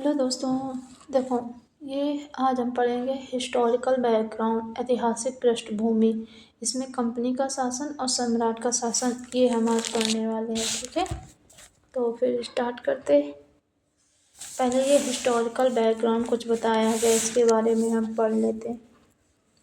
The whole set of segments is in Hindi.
हेलो दोस्तों। देखो, ये आज हम पढ़ेंगे हिस्टोरिकल बैकग्राउंड, ऐतिहासिक पृष्ठभूमि। इसमें कंपनी का शासन और सम्राट का शासन ये हम आज पढ़ने वाले हैं। ठीक है, तो फिर स्टार्ट करते। पहले ये हिस्टोरिकल बैकग्राउंड कुछ बताया गया, इसके बारे में हम पढ़ लेते हैं।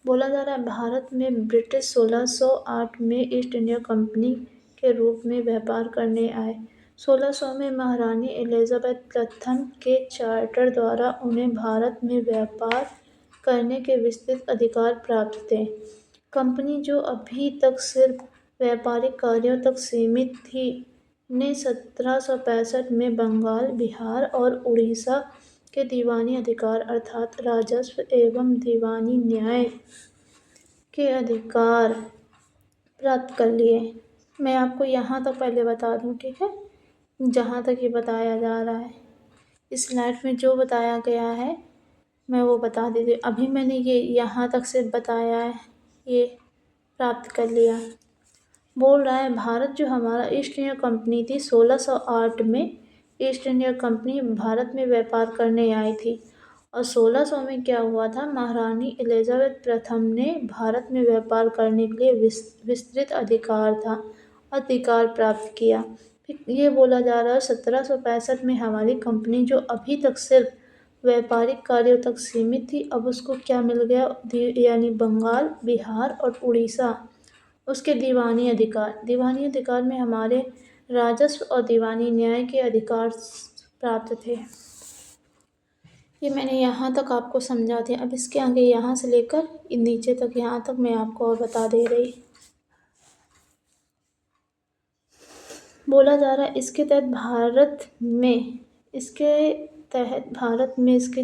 बोला जा रहा है भारत में ब्रिटिश 1608 में ईस्ट इंडिया कंपनी के रूप में व्यापार करने आए। 1600 में महारानी एलिजाबेथ प्रथम के चार्टर द्वारा उन्हें भारत में व्यापार करने के विस्तृत अधिकार प्राप्त थे। कंपनी, जो अभी तक सिर्फ व्यापारिक कार्यों तक सीमित थी, ने 1765 में बंगाल, बिहार और उड़ीसा के दीवानी अधिकार अर्थात राजस्व एवं दीवानी न्याय के अधिकार प्राप्त कर लिए। मैं आपको यहाँ तक पहले बता दूँ, ठीक है, जहाँ तक ये बताया जा रहा है। इस स्लाइड में जो बताया गया है मैं वो बता देती हूँ। अभी मैंने ये यहाँ तक सिर्फ बताया है, ये प्राप्त कर लिया। बोल रहा है भारत, जो हमारा ईस्ट इंडिया कंपनी थी, 1608 में ईस्ट इंडिया कंपनी भारत में व्यापार करने आई थी। और 1600 में क्या हुआ था, महारानी एलिजाबेथ प्रथम ने भारत में व्यापार करने के लिए विस्तृत अधिकार प्राप्त किया। फिर ये बोला जा रहा है 1765 में हमारी कंपनी, जो अभी तक सिर्फ व्यापारिक कार्यों तक सीमित थी, अब उसको क्या मिल गया, यानी बंगाल, बिहार और उड़ीसा, उसके दीवानी अधिकार में हमारे राजस्व और दीवानी न्याय के अधिकार प्राप्त थे। ये मैंने यहाँ तक आपको समझा दिया। अब इसके आगे यहाँ से लेकर नीचे तक, यहाँ तक मैं आपको और बता दे रही। बोला जा रहा है इसके तहत भारत में इसके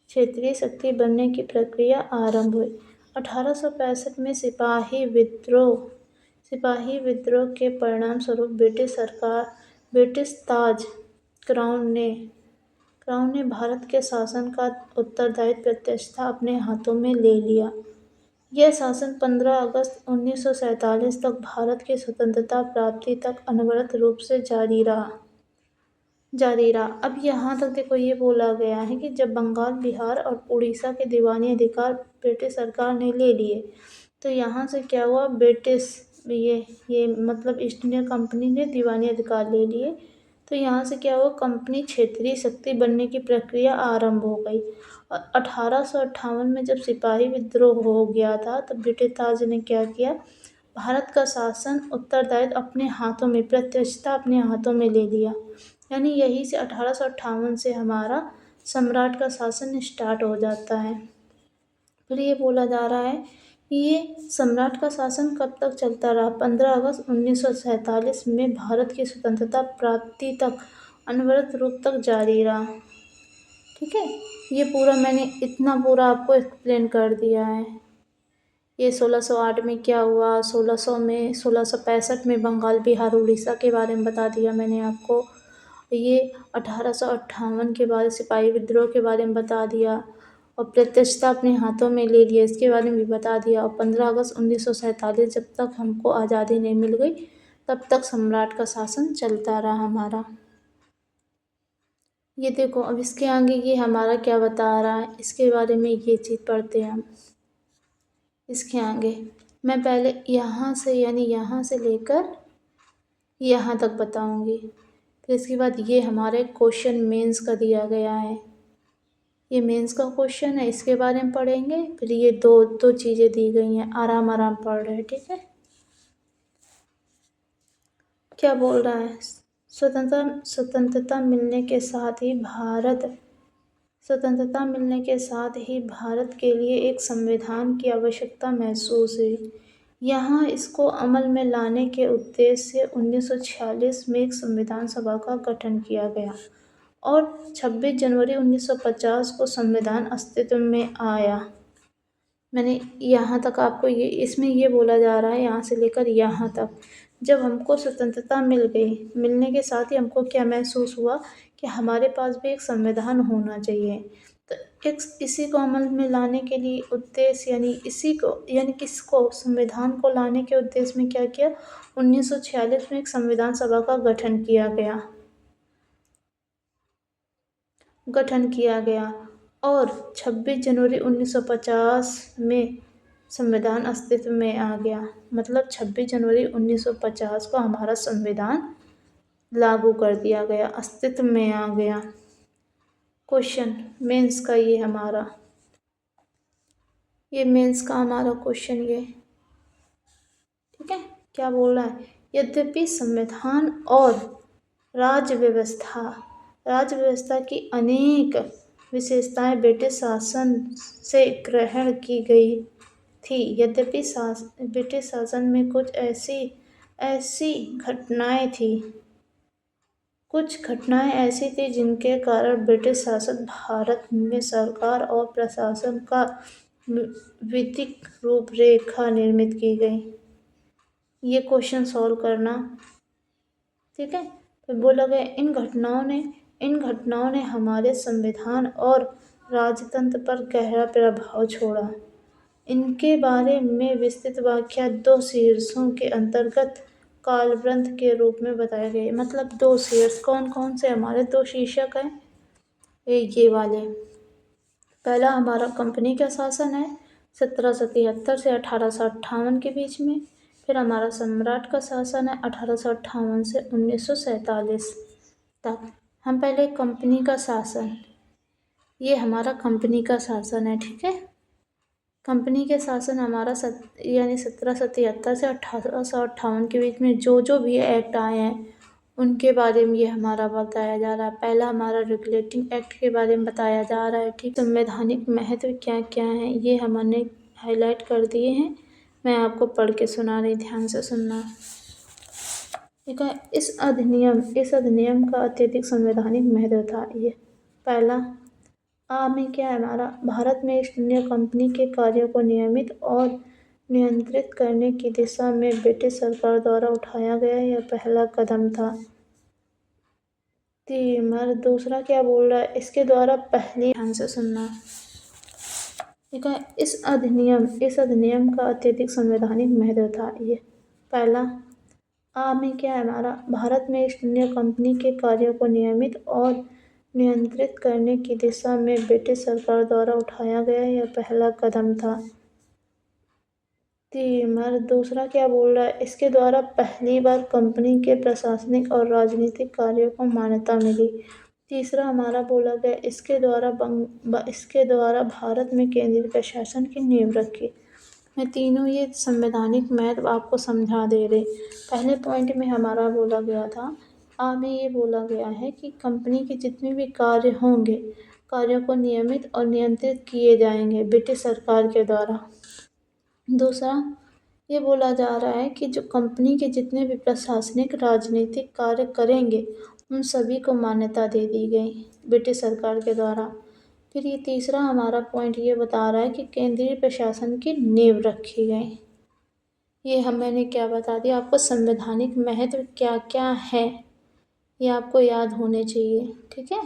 क्षेत्रीय शक्ति बनने की प्रक्रिया आरंभ हुई। 1865 में सिपाही विद्रोह के परिणाम स्वरूप ब्रिटिश ताज क्राउन ने भारत के शासन का उत्तरदायित्व प्रत्यक्षतः अपने हाथों में ले लिया। यह शासन 15 अगस्त 1947 तक भारत की स्वतंत्रता प्राप्ति तक अनवरत रूप से जारी रहा। अब यहाँ तक देखो, ये बोला गया है कि जब बंगाल, बिहार और उड़ीसा के दीवानी अधिकार ब्रिटिश सरकार ने ले लिए, तो यहाँ से क्या हुआ, ये मतलब ईस्ट इंडिया कंपनी ने दीवानी अधिकार ले लिए, तो यहाँ से क्या हुआ, कंपनी क्षेत्रीय शक्ति बनने की प्रक्रिया आरंभ हो गई। और 1858 में जब सिपाही विद्रोह हो गया था, तब ब्रिटिश ताज ने क्या किया, भारत का शासन उत्तरदायित्व प्रत्यक्षता अपने हाथों में ले लिया। यानी यही से 1858 से हमारा सम्राट का शासन स्टार्ट हो जाता है। फिर ये बोला जा रहा है कि ये सम्राट का शासन कब तक चलता रहा, 15 अगस्त 1947 में भारत की स्वतंत्रता प्राप्ति तक अनवरत रूप तक जारी रहा। ठीक है, ये पूरा मैंने इतना पूरा आपको एक्सप्लेन कर दिया है। ये 1608 में क्या हुआ, 1665 में बंगाल, बिहार, उड़ीसा के बारे में बता दिया मैंने आपको। ये 1858 के बाद सिपाही विद्रोह के बारे में बता दिया, और प्रत्यक्षता अपने हाथों में ले लिया, इसके बारे में भी बता दिया। और 15 अगस्त 1947 जब तक हमको आज़ादी नहीं मिल गई, तब तक सम्राट का शासन चलता रहा हमारा। ये देखो, अब इसके आगे ये हमारा क्या बता रहा है, इसके बारे में ये चीज़ पढ़ते हैं हम। इसके आगे मैं पहले यहाँ से लेकर यहाँ तक बताऊँगी। फिर इसके बाद ये हमारे क्वेश्चन मेंस का दिया गया है, ये मेंस का क्वेश्चन है, इसके बारे में पढ़ेंगे। फिर ये दो चीज़ें दी गई हैं, आराम पढ़ रहे हैं। ठीक है, क्या बोल रहा है, स्वतंत्रता मिलने के साथ ही भारत के लिए एक संविधान की आवश्यकता महसूस हुई। यहाँ इसको अमल में लाने के उद्देश्य से 1946 में एक संविधान सभा का गठन किया गया और 26 जनवरी 1950 को संविधान अस्तित्व में आया। मैंने यहाँ तक आपको इसमें ये बोला जा रहा है, यहाँ से लेकर यहाँ तक, जब हमको स्वतंत्रता मिल गई, मिलने के साथ ही हमको क्या महसूस हुआ कि हमारे पास भी एक संविधान होना चाहिए। तो इसी को अमल में लाने के लिए उद्देश्य, किसको, संविधान को लाने के उद्देश्य में क्या किया, 1946 में एक संविधान सभा का गठन किया गया। गठन किया गया और 26 जनवरी 1950 में संविधान अस्तित्व में आ गया। मतलब 26 जनवरी 1950 को हमारा संविधान लागू कर दिया गया, अस्तित्व में आ गया। क्वेश्चन मेंस का ये मेंस का हमारा क्वेश्चन ये, ठीक है। क्या बोल रहा है? यद्यपि संविधान और राज्य व्यवस्था की अनेक विशेषताएं ब्रिटिश शासन से ग्रहण की गई थी। यद्यपि ब्रिटिश शासन में कुछ ऐसी घटनाएं ऐसी थी जिनके कारण ब्रिटिश शासन भारत में सरकार और प्रशासन का विधिक रूपरेखा निर्मित की गई। ये क्वेश्चन सॉल्व करना, ठीक है। तो बोला गया इन घटनाओं ने हमारे संविधान और राजतंत्र पर गहरा प्रभाव छोड़ा। इनके बारे में विस्तृत व्याख्या 2 शीर्षों के अंतर्गत कालवृंत के रूप में बताए गए। मतलब 2 शीर्ष कौन कौन से हमारे 2 शीर्षक हैं? ये वाले। पहला हमारा कंपनी का शासन है 1773 से 1858 के बीच में। फिर हमारा सम्राट का शासन है 1858 से 1947 तक। हम पहले कंपनी का शासन, ये हमारा कंपनी का शासन है, ठीक है। कंपनी के शासन हमारा 1773 से 1858 के बीच में जो भी एक्ट आए हैं उनके बारे में ये हमारा बताया जा रहा है। पहला हमारा रेगुलेटिंग एक्ट के बारे में बताया जा रहा है, ठीक। संवैधानिक महत्व क्या क्या है ये हमने हाईलाइट कर दिए हैं। मैं आपको पढ़ के सुना रही, ध्यान से सुनना, ठीक है। इस अधिनियम का अत्यधिक संवैधानिक महत्व था। ये पहला में क्या है हमारा, भारत में ईस्ट इंडिया कंपनी के कार्यों को नियमित और नियंत्रित करने की दिशा में ब्रिटिश सरकार द्वारा उठाया गया यह पहला कदम था। हमारा दूसरा क्या बोल रहा है, इसके द्वारा पहली, ध्यान से सुनना, ठीक है। इस अधिनियम का अत्यधिक संवैधानिक महत्व था। ये पहला में क्या है हमारा, भारत में ईस्ट इंडिया कंपनी के कार्यों को नियमित और नियंत्रित करने की दिशा में ब्रिटिश सरकार द्वारा उठाया गया यह पहला कदम था। हमारा दूसरा क्या बोल रहा है, इसके द्वारा पहली बार कंपनी के प्रशासनिक और राजनीतिक कार्यों को मान्यता मिली। तीसरा हमारा बोला गया, इसके द्वारा भारत में केंद्रीय प्रशासन की नींव रखी। मैं तीनों ये संवैधानिक महत्व आपको समझा दे रहे। पहले पॉइंट में हमारा बोला गया था, में ये बोला गया है कि कंपनी के जितने भी कार्य होंगे, कार्यों को नियमित और नियंत्रित किए जाएंगे ब्रिटिश सरकार के द्वारा। दूसरा ये बोला जा रहा है कि जो कंपनी के जितने भी प्रशासनिक राजनीतिक कार्य करेंगे उन सभी को मान्यता दे दी गई ब्रिटिश सरकार के द्वारा। फिर ये तीसरा हमारा पॉइंट ये बता रहा है कि केंद्रीय प्रशासन की नींव रखी गई। ये मैंने क्या बता दिया आपको, संवैधानिक महत्व क्या क्या है ये आपको याद होने चाहिए, ठीक है।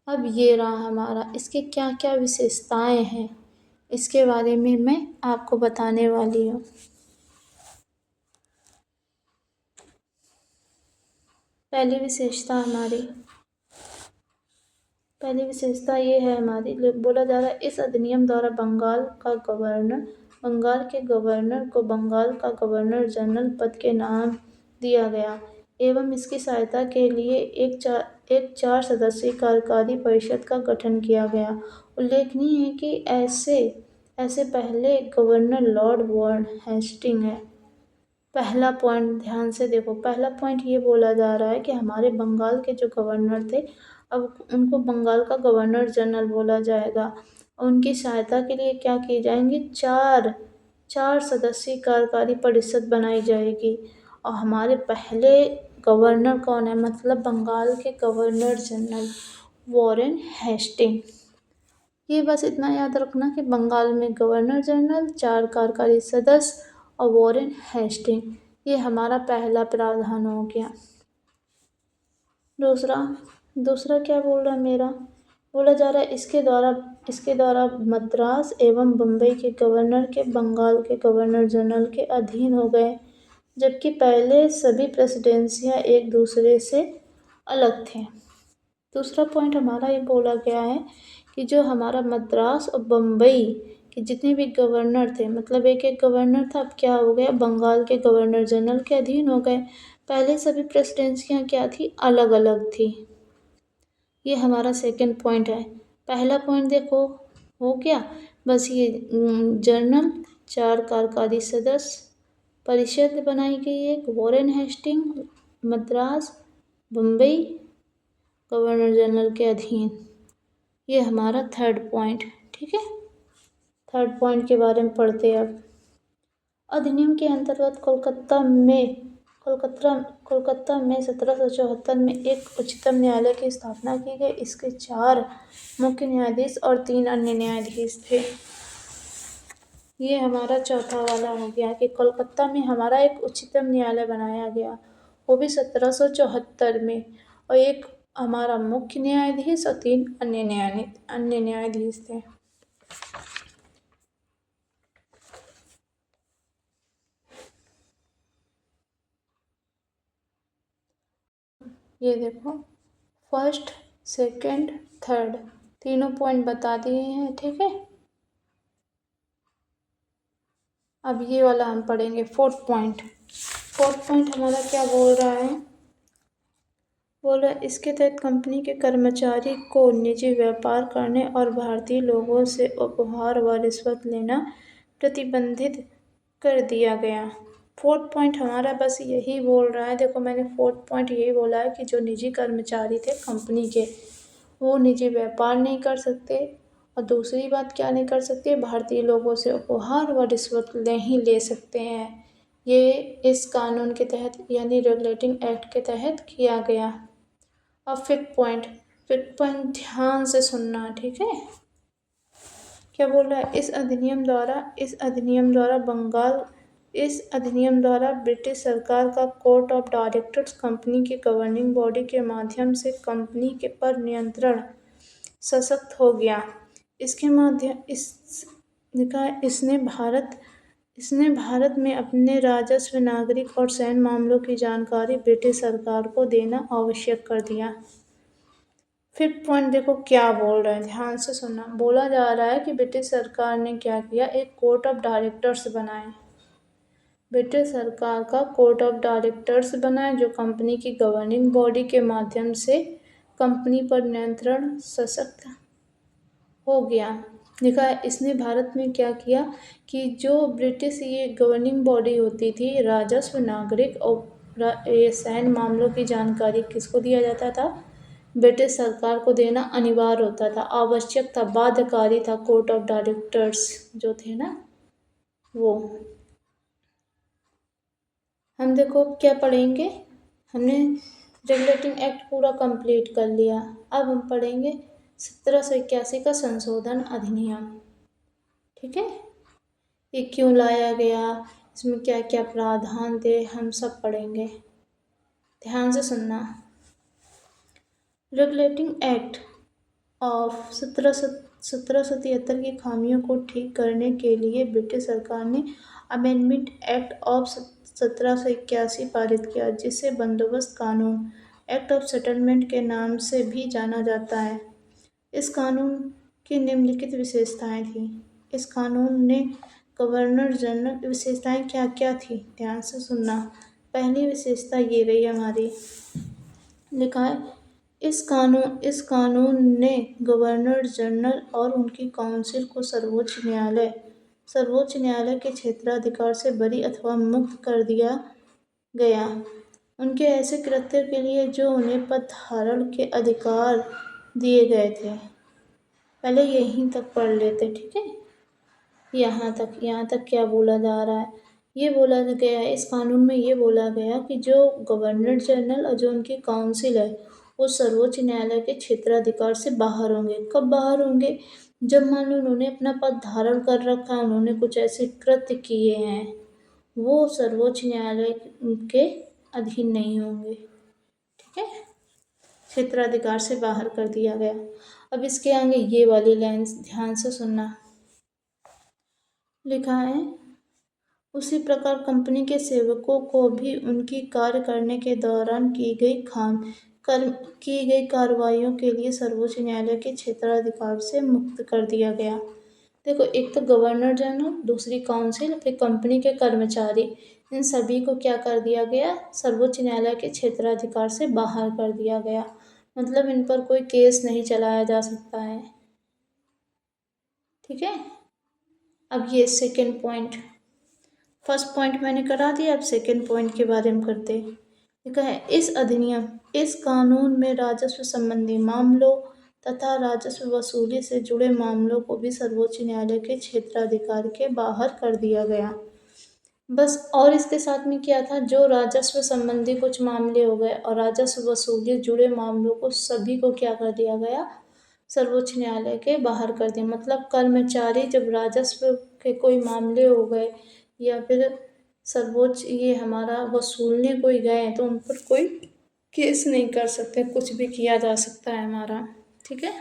अब ये रहा हमारा, इसके क्या क्या विशेषताएं हैं इसके बारे में मैं आपको बताने वाली हूँ। पहली विशेषता ये है हमारी, बोला जा रहा है इस अधिनियम द्वारा बंगाल के गवर्नर को बंगाल का गवर्नर जनरल पद के नाम दिया गया एवं इसकी सहायता के लिए एक 4 सदस्यीय कार्यकारी परिषद का गठन किया गया। उल्लेखनीय है कि ऐसे पहले गवर्नर लॉर्ड वॉर्न हेस्टिंग है। पहला पॉइंट ध्यान से देखो, पहला पॉइंट ये बोला जा रहा है कि हमारे बंगाल के जो गवर्नर थे अब उनको बंगाल का गवर्नर जनरल बोला जाएगा। उनकी सहायता के लिए क्या की जाएंगी, 4 सदस्यीय कार्यकारी परिषद बनाई जाएगी। और हमारे पहले गवर्नर कौन है, मतलब बंगाल के गवर्नर जनरल वॉरेन हेस्टिंग। ये बस इतना याद रखना कि बंगाल में गवर्नर जनरल, 4 कार्यकारी सदस्य और वॉरेन हेस्टिंग, ये हमारा पहला प्रावधान हो गया। दूसरा क्या बोल रहा है मेरा, बोला जा रहा है इसके द्वारा मद्रास एवं बम्बई के गवर्नर के बंगाल के गवर्नर जनरल के अधीन हो गए, जबकि पहले सभी प्रेसिडेंसियां एक दूसरे से अलग थे। दूसरा पॉइंट हमारा ये बोला गया है कि जो हमारा मद्रास और बम्बई के जितने भी गवर्नर थे, मतलब एक एक गवर्नर था, अब क्या हो गया, बंगाल के गवर्नर जनरल के अधीन हो गए। पहले सभी प्रेसिडेंसियाँ क्या थी, अलग अलग थी। ये हमारा सेकंड पॉइंट है। पहला पॉइंट देखो हो गया, बस ये जनरल 4 कार्यकारी सदस्य परिषद बनाई गई है, Warren Hastings, Madras, Bombay governor general के अधीन। ये हमारा थर्ड पॉइंट, ठीक है। थर्ड पॉइंट के बारे में पढ़ते हैं अब। अधिनियम के अंतर्गत कोलकाता में 1774 में एक उच्चतम न्यायालय की स्थापना की गई। इसके 4 मुख्य न्यायाधीश और 3 अन्य न्यायाधीश थे। ये हमारा चौथा वाला हो गया कि कोलकाता में हमारा एक उच्चतम न्यायालय बनाया गया, वो भी 1774 में, और एक हमारा मुख्य न्यायाधीश और 3 अन्य न्यायाधीश थे। ये देखो फर्स्ट, सेकंड, थर्ड तीनों पॉइंट बता दिए हैं, ठीक है। अब ये वाला हम पढ़ेंगे फोर्थ पॉइंट। फोर्थ पॉइंट हमारा क्या बोल रहा है, बोल रहा है इसके तहत कंपनी के कर्मचारी को निजी व्यापार करने और भारतीय लोगों से उपहार व रिश्वत लेना प्रतिबंधित कर दिया गया। फोर्थ पॉइंट हमारा बस यही बोल रहा है, देखो मैंने फोर्थ पॉइंट यही बोला है कि जो निजी कर्मचारी थे कंपनी के, वो निजी व्यापार नहीं कर सकते, और दूसरी बात क्या नहीं कर सकते, भारतीय लोगों से उपहार व रिश्वत नहीं ले सकते हैं। ये इस कानून के तहत यानी रेगुलेटिंग एक्ट के तहत किया गया। अब फिफ्थ पॉइंट ध्यान से सुनना, ठीक है। क्या बोल रहा है, इस अधिनियम द्वारा ब्रिटिश सरकार का कोर्ट ऑफ डायरेक्टर्स कंपनी की गवर्निंग बॉडी के माध्यम से कंपनी के पर नियंत्रण सशक्त हो गया। इसने भारत में अपने राजस्व, नागरिक और सैन्य मामलों की जानकारी ब्रिटिश सरकार को देना आवश्यक कर दिया। फिफ्थ पॉइंट देखो क्या बोल रहे हैं, ध्यान से सुनना। बोला जा रहा है कि ब्रिटिश सरकार ने क्या किया, एक कोर्ट ऑफ डायरेक्टर्स बनाए। ब्रिटिश सरकार का कोर्ट ऑफ डायरेक्टर्स बनाए जो कंपनी की गवर्निंग बॉडी के माध्यम से कंपनी पर नियंत्रण सशक्त हो गया। लिखा है इसने भारत में क्या किया कि जो ब्रिटिश ये गवर्निंग बॉडी होती थी, राजस्व, नागरिक और ये सैन्य मामलों की जानकारी किसको दिया जाता था, ब्रिटिश सरकार को देना अनिवार्य होता था, आवश्यक था, बाध्यकारी था। कोर्ट ऑफ डायरेक्टर्स जो थे ना, वो हम देखो क्या पढ़ेंगे, हमने रेगुलेटिंग एक्ट पूरा कंप्लीट कर लिया। अब हम पढ़ेंगे 1781 का संशोधन अधिनियम, ठीक है। ये क्यों लाया गया, इसमें क्या क्या प्रावधान थे, हम सब पढ़ेंगे, ध्यान से सुनना। रेगुलेटिंग एक्ट ऑफ 1773 की खामियों को ठीक करने के लिए ब्रिटिश सरकार ने अमेंडमेंट एक्ट ऑफ 1781 पारित किया, जिसे बंदोबस्त कानून, एक्ट ऑफ सेटलमेंट के नाम से भी जाना जाता है। इस कानून की निम्नलिखित विशेषताएं थीं। इस कानून ने गवर्नर जनरल, विशेषताएं क्या क्या थी, ध्यान से सुनना। पहली विशेषता ये रही हमारी, लिखा है इस कानून ने गवर्नर जनरल और उनकी काउंसिल को सर्वोच्च न्यायालय के क्षेत्राधिकार से बरी अथवा मुक्त कर दिया गया, उनके ऐसे कृत्य के लिए जो उन्हें पद धारण के अधिकार दिए गए थे। पहले यहीं तक पढ़ लेते, ठीक है। यहाँ तक क्या बोला जा रहा है, ये बोला गया है, इस कानून में ये बोला गया कि जो गवर्नर जनरल और जो उनकी काउंसिल है, वो सर्वोच्च न्यायालय के क्षेत्राधिकार से बाहर होंगे। कब बाहर होंगे, जब मान लो उन्होंने अपना पद धारण कर रखा है, उन्होंने कुछ ऐसे कृत्य किए हैं, वो सर्वोच्च न्यायालय के अधीन नहीं होंगे, ठीक है। क्षेत्राधिकार से बाहर कर दिया गया। अब इसके आगे ये वाली लाइन ध्यान से सुनना, लिखा है उसी प्रकार कंपनी के सेवकों को भी उनकी कार्य करने के दौरान की गई कर की गई कार्रवाइयों के लिए सर्वोच्च न्यायालय के क्षेत्राधिकार से मुक्त कर दिया गया। देखो, एक तो गवर्नर जनरल, दूसरी काउंसिल, फिर कंपनी के कर्मचारी, इन सभी को क्या कर दिया गया, सर्वोच्च न्यायालय के क्षेत्राधिकार से बाहर कर दिया गया। मतलब इन पर कोई केस नहीं चलाया जा सकता है। ठीक है। अब ये सेकंड पॉइंट, फर्स्ट पॉइंट मैंने करा दिया, अब सेकंड पॉइंट के बारे में करते हैं। लिखा है, इस अधिनियम, इस कानून में राजस्व संबंधी मामलों तथा राजस्व वसूली से जुड़े मामलों को भी सर्वोच्च न्यायालय के क्षेत्राधिकार के बाहर कर दिया गया। बस, और इसके साथ में क्या था, जो राजस्व संबंधी कुछ मामले हो गए और राजस्व वसूली जुड़े मामलों को सभी को क्या कर दिया गया, सर्वोच्च न्यायालय के बाहर कर दिया। मतलब कर्मचारी जब राजस्व के कोई मामले हो गए या फिर सर्वोच्च ये हमारा वसूलने कोई गए तो उन पर कोई केस नहीं कर सकते, कुछ भी किया जा सकता है हमारा। ठीक है।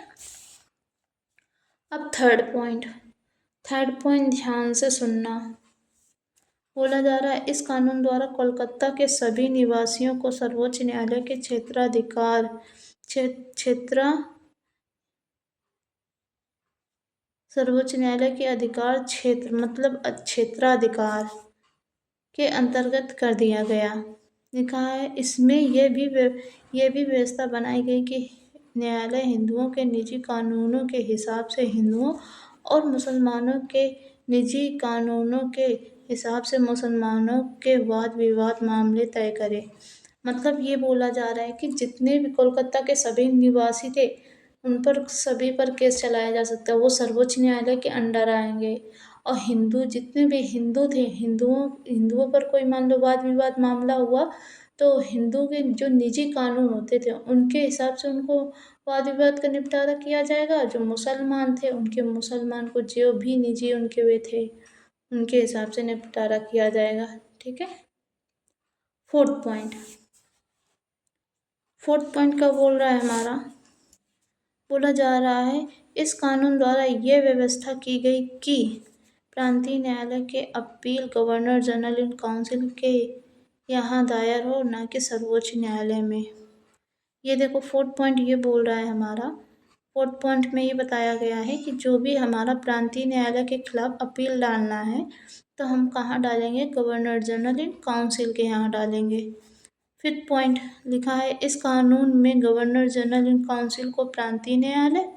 अब थर्ड पॉइंट ध्यान से सुनना। बोला जा रहा है, इस कानून द्वारा कोलकाता के सभी निवासियों को सर्वोच्च न्यायालय के क्षेत्राधिकार सर्वोच्च न्यायालय के अधिकार क्षेत्र मतलब क्षेत्राधिकार के अंतर्गत कर दिया गया। लिखा है, इसमें यह भी व्यवस्था बनाई गई कि न्यायालय हिंदुओं के निजी कानूनों के हिसाब से हिंदुओं और मुसलमानों के निजी कानूनों के हिसाब से मुसलमानों के वाद विवाद मामले तय करे। मतलब ये बोला जा रहा है कि जितने भी कोलकाता के सभी निवासी थे उन पर सभी पर केस चलाया जा सकता है, वो सर्वोच्च न्यायालय के अंडर आएंगे। और हिंदू जितने भी हिंदू थे, हिंदुओं पर कोई मान लो वाद विवाद मामला हुआ तो हिंदू के जो निजी कानून होते थे उनके हिसाब से उनको वाद विवाद का निपटारा किया जाएगा। जो मुसलमान थे उनके मुसलमान को जो भी निजी उनके वे थे उनके हिसाब से निपटारा किया जाएगा। ठीक है। फोर्थ पॉइंट का बोल रहा है हमारा, बोला जा रहा है, इस कानून द्वारा यह व्यवस्था की गई कि प्रांतीय न्यायालय के appeal governor general in council के यहाँ दायर हो, न कि सर्वोच्च न्यायालय में। ये देखो, फोर्थ पॉइंट ये बोल रहा है हमारा, फोर्थ पॉइंट में ये बताया गया है कि जो भी हमारा प्रांतीय न्यायालय के खिलाफ अपील डालना है तो हम कहाँ डालेंगे, गवर्नर जनरल इन काउंसिल के यहाँ डालेंगे। फिफ्थ पॉइंट लिखा है, इस कानून में गवर्नर जनरल इन काउंसिल को प्रांतीय न्यायालय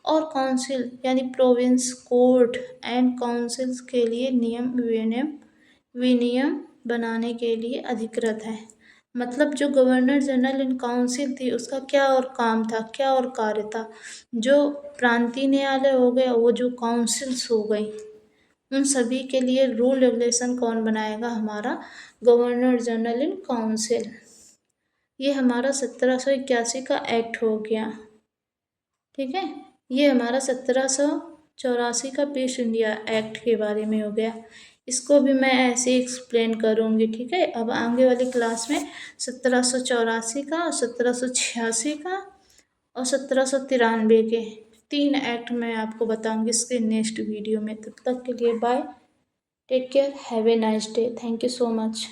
और काउंसिल यानी प्रोविंस कोर्ट एंड काउंसिल्स के लिए नियम विनियम बनाने के लिए अधिकृत है। मतलब जो गवर्नर जनरल इन काउंसिल थी उसका क्या और काम था, क्या और कार्य था। जो प्रांतीय न्यायालय हो गया, वो जो काउंसिल्स हो गई, उन सभी के लिए रूल रेगुलेशन कौन बनाएगा, हमारा गवर्नर जनरल इन काउंसिल। ये हमारा 1781 का एक्ट हो गया। ठीक है। ये हमारा 1784 का पीस इंडिया एक्ट के बारे में हो गया। इसको भी मैं ऐसे ही एक्सप्लेन करूँगी। ठीक है। अब आगे वाली क्लास में 1784 का, 1786 का और 1793 के 3 एक्ट मैं आपको बताऊंगी इसके नेक्स्ट वीडियो में। तब तक के लिए bye, take care, have a nice day, thank you so much.